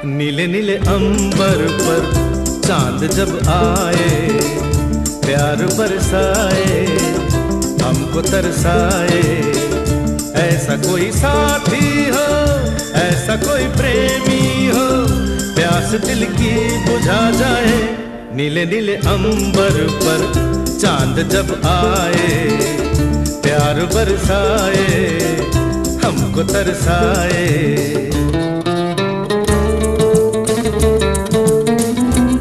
नीले नीले अंबर पर चांद जब आए, प्यार बरसाए, हमको तरसाए। ऐसा कोई साथी हो, ऐसा कोई प्रेमी हो, प्यास दिल की बुझा जाए। नीले नीले अंबर पर चांद जब आए, प्यार बरसाए, हमको तरसाए।